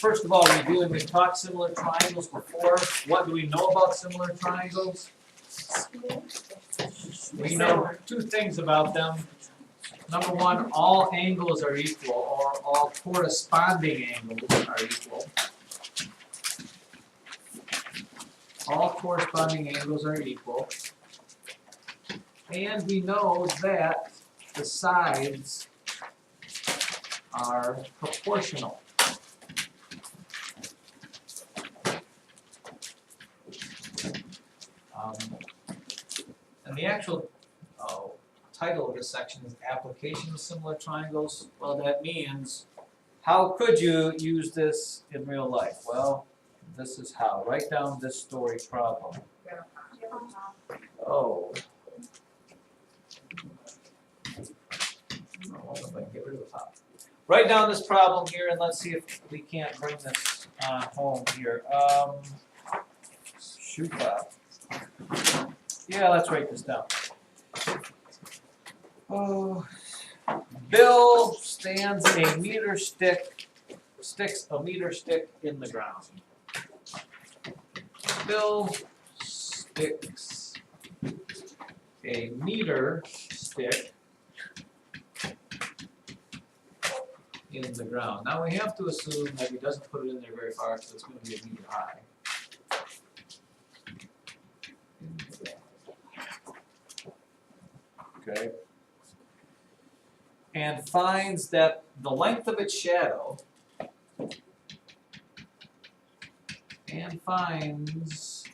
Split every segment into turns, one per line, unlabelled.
first of all, we've taught similar triangles before. What do we know about similar triangles? We know two things about them. Number one, all angles are equal, or all corresponding angles are equal. All corresponding angles are equal. And we know that the sides are proportional. And the actual title of this section is Application of Similar Triangles. Well, that means, how could you use this in real life? Well, this is how. Write down this story problem. Oh. Get rid of the top. Write down this problem here, and let's see if we can't bring this home here. Shoot up. Yeah, let's write this down. Oh, Bill stands a meter stick, sticks a meter stick in the ground. Bill sticks a meter stick in the ground. Now we have to assume that he doesn't put it in there very far, so it's going to be a meter high. Okay. And finds that the length of its shadow, and finds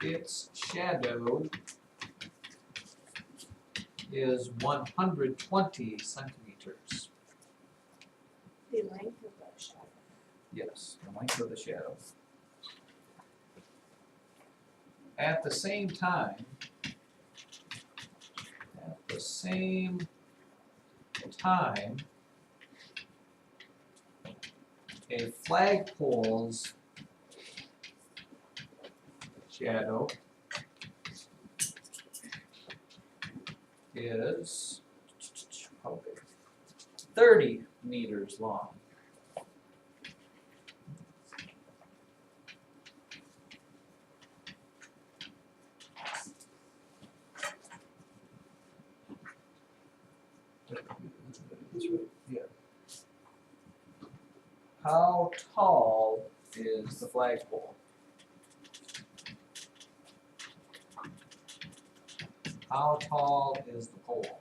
its shadow is 120 centimeters.
The length of the shadow.
Yes, the length of the shadow. At the same time, a flagpole's shadow is 30 meters long. Yeah. How tall is the flagpole? How tall is the pole?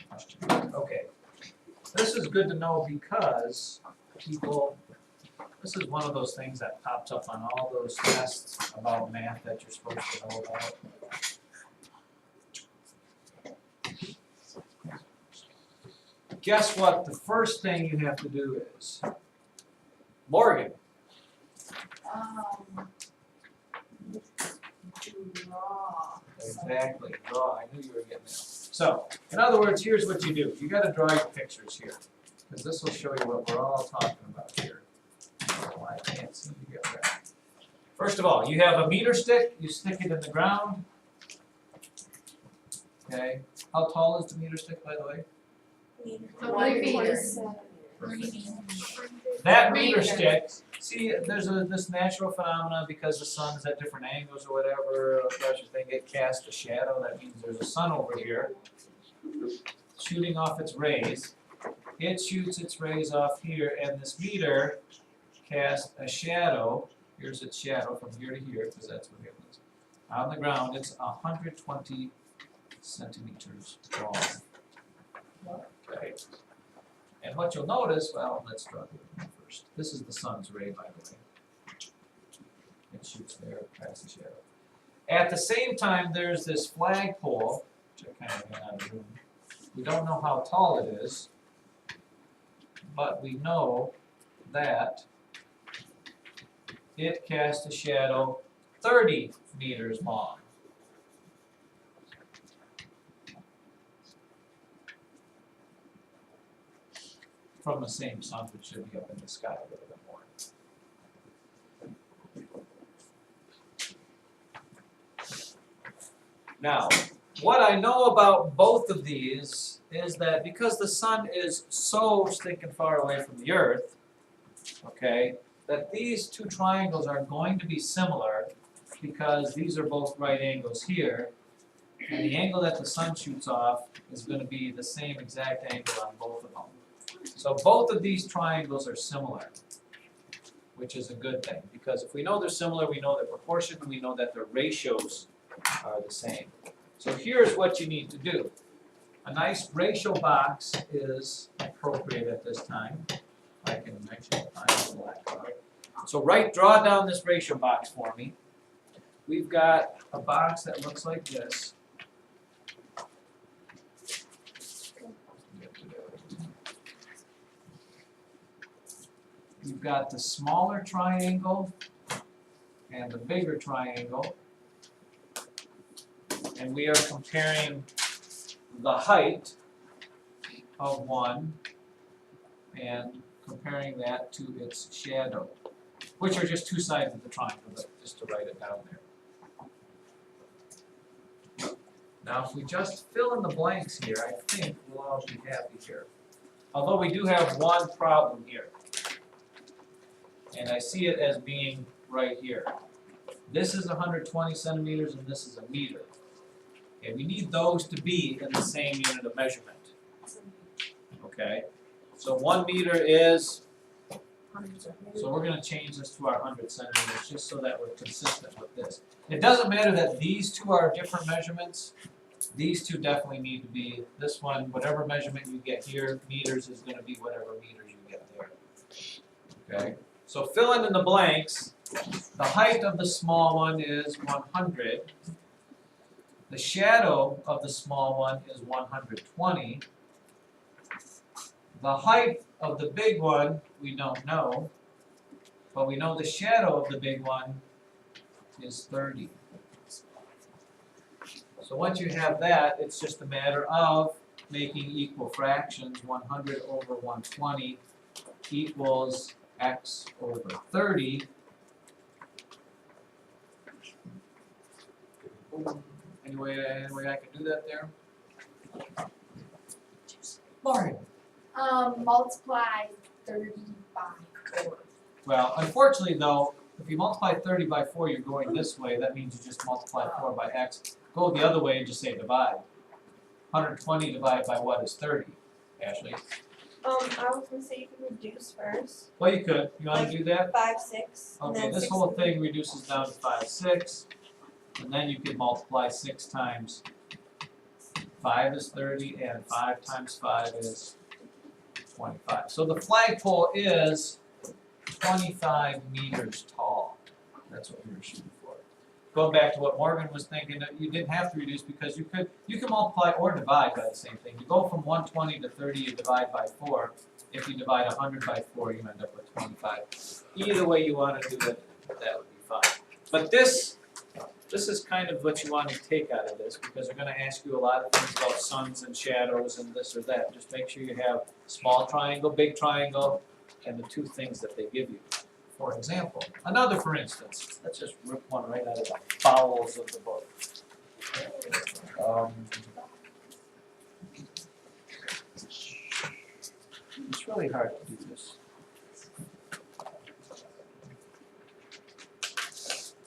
Question. Okay. This is good to know because people, this is one of those things that pops up on all those tests about math that you're supposed to know about. Guess what? The first thing you have to do is, Morgan.
Draw.
Exactly, draw. I knew you were getting there. So, in other words, here's what you do. You got to draw your pictures here, because this will show you what we're all talking about here. Oh, I can't seem to get there. First of all, you have a meter stick. You stick it in the ground. Okay. How tall is the meter stick, by the way?
1 meter.
That meter stick, see, there's this natural phenomena because the sun's at different angles or whatever, a pressure thing, it casts a shadow. That means there's a sun over here shooting off its rays. It shoots its rays off here, and this meter casts a shadow. Here's its shadow from here to here, because that's what it is. On the ground, it's 120 centimeters long. Okay. And what you'll notice, well, let's draw the one first. This is the sun's ray, by the way. It shoots there, casts a shadow. At the same time, there's this flagpole, which I kind of ran out of room. We don't know how tall it is, but we know that it casts a shadow 30 meters long. From the same sun, which should be up in the sky a little bit more. Now, what I know about both of these is that because the sun is so stinking far away from the earth, okay, that these two triangles are going to be similar because these are both right angles here, and the angle that the sun shoots off is going to be the same exact angle on both of them. So both of these triangles are similar, which is a good thing, because if we know they're similar, we know their proportion, we know that their ratios are the same. So here's what you need to do. A nice ratio box is appropriate at this time. I can actually find the black card. So draw down this ratio box for me. We've got a box that looks like this. We've got the smaller triangle and the bigger triangle. And we are comparing the height of one and comparing that to its shadow, which are just two sides of the triangle, just to write it down there. Now, if we just fill in the blanks here, I think we'll all be happy here. Although we do have one problem here, and I see it as being right here. This is 120 centimeters and this is a meter. Okay, we need those to be in the same unit of measurement. Okay, so 1 meter is, so we're going to change this to our 100 centimeters just so that we're consistent with this. It doesn't matter that these two are different measurements. These two definitely need to be, this one, whatever measurement you get here, meters is going to be whatever meters you get there. Okay, so fill in the blanks. The height of the small one is 100. The shadow of the small one is 120. The height of the big one, we don't know, but we know the shadow of the big one is 30. So once you have that, it's just a matter of making equal fractions. 100 over 120 equals x over 30. Any way I can do that there? Lauren.
Multiply 30 by 4.
Well, unfortunately though, if you multiply 30 by 4, you're going this way. That means you just multiply 4 by x. Go the other way and just say divide. 120 divided by what is 30, Ashley?
I was gonna say you could reduce first.
Well, you could. You want to do that?
5, 6. and
Okay,
then
this
6.
whole thing reduces down to 5, 6. And then you can multiply 6 times 5 is 30, and 5 times 5 is 25. So the flagpole is 25 meters tall. That's what we were shooting for. Going back to what Morgan was thinking, that you didn't have to reduce because you can multiply or divide by the same thing. You go from 120 to 30, you divide by 4. If you divide 100 by 4, you end up with 25. Either way you want to do it, that would be fine. But this is kind of what you want to take out of this, because they're going to ask you a lot of things about suns and shadows and this or that. Just make sure you have small triangle, big triangle, and the two things that they give you. For example, another for instance, let's just rip one right out of the bowels of the book. It's really hard to do this.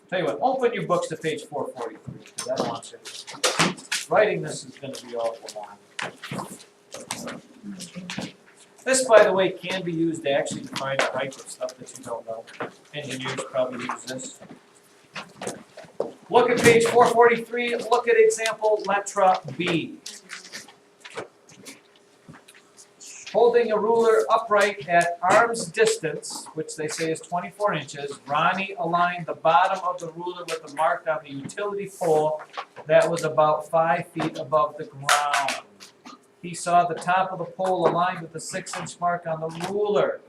Tell you what, open your books to page 443, because I don't want you. Writing this is going to be awful long. This, by the way, can be used to actually define the height of stuff that you don't know. Engineers probably use this. Look at page 443, look at example letra B. Holding a ruler upright at arm's distance, which they say is 24 inches, Ronnie aligned the bottom of the ruler with a mark on the utility pole that was about 5 feet above the ground. He saw the top of the pole aligned with the 6-inch mark on the ruler.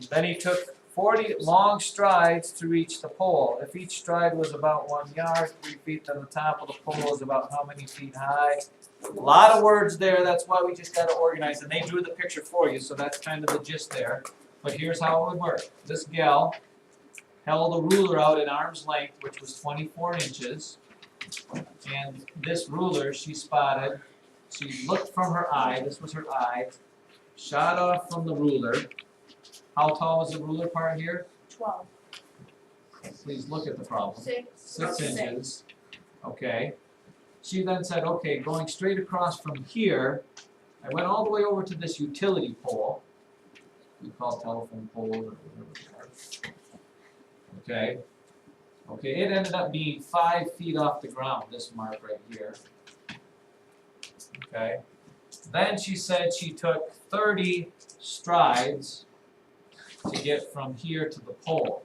Then he took 40 long strides to reach the pole. If each stride was about 1 yard, 3 feet, then the top of the pole is about how many feet high? A lot of words there, that's why we just got to organize. And they drew the picture for you, so that's kind of the gist there. But here's how it would work. This gal held a ruler out at arm's length, which was 24 inches. And this ruler, she spotted, she looked from her eye, this was her eye, shot off from the ruler. How tall was the ruler part here?
12.
Please look at the problem.
6.
6 inches, okay. She then said, okay, going straight across from here, I went all the way over to this utility pole. We call telephone poles or whatever they are. Okay. Okay, it ended up being 5 feet off the ground, this mark right here. Okay. Then she said she took 30 strides to get from here to the pole.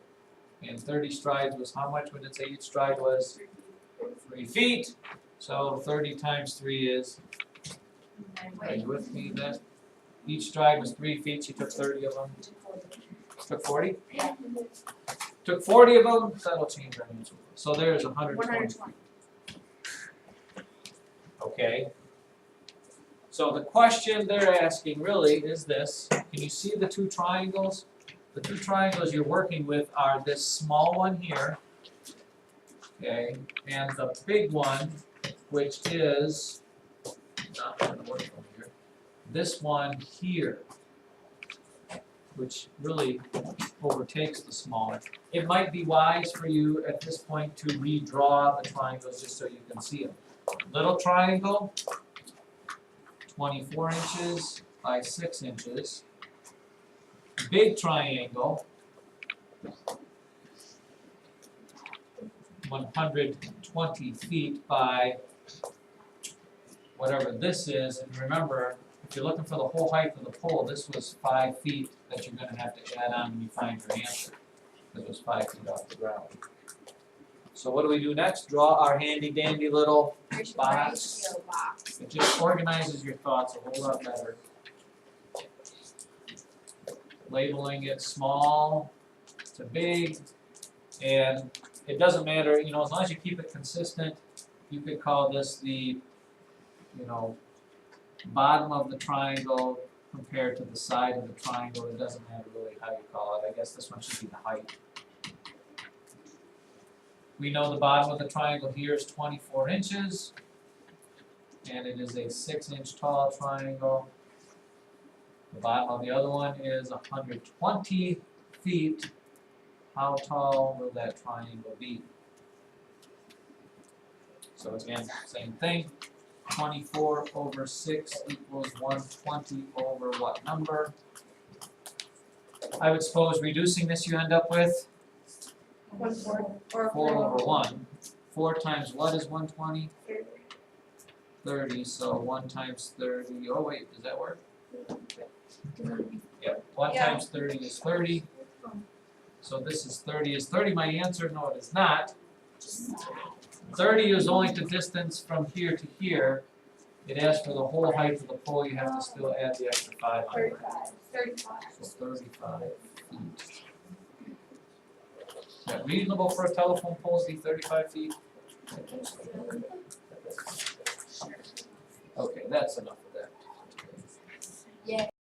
And 30 strides was how much? Would it say each stride was? 3 feet. So 30 times 3 is, are you with me then? Each stride was 3 feet, she took 30 of them. Took 40?
Yeah.
Took 40 of them, that'll change our answer. So there's 120.
120.
Okay. So the question they're asking really is this. Can you see the two triangles? The two triangles you're working with are this small one here, okay, and the big one, which is, not going to work from here, this one here, which really overtakes the small one. It might be wise for you at this point to redraw the triangles just so you can see them. Little triangle, 24 inches by 6 inches. Big triangle, 120 feet by whatever this is. And remember, if you're looking for the whole height of the pole, this was 5 feet that you're going to have to add on when you find your answer. This was 5 feet off the ground. So what do we do next? Draw our handy dandy little box.
Ratio box.
It just organizes your thoughts a whole lot better. Labeling it small to big, and it doesn't matter, you know, as long as you keep it consistent. You could call this the, you know, bottom of the triangle compared to the side of the triangle. It doesn't matter really how you call it. I guess this one should be the height. We know the bottom of the triangle here is 24 inches, and it is a 6-inch tall triangle. The bottom of the other one is 120 feet. How tall will that triangle be? So again, same thing. 24 over 6 equals 120 over what number? I would suppose reducing this you end up with
1/4 or
4 over 1. 4 times what is 120?
30.
30, so 1 times 30, oh wait, does that work? Yeah, 1
Yeah.
times 30 is 30. So this is 30. Is 30 my answer? No, it is not. 30 is only the distance from here to here. It asks for the whole height of the pole. You have to still add the extra 5 on it.
35.
So 35 feet. Is that reasonable for a telephone pole to be 35 feet? Okay, that's enough of that.
Yeah.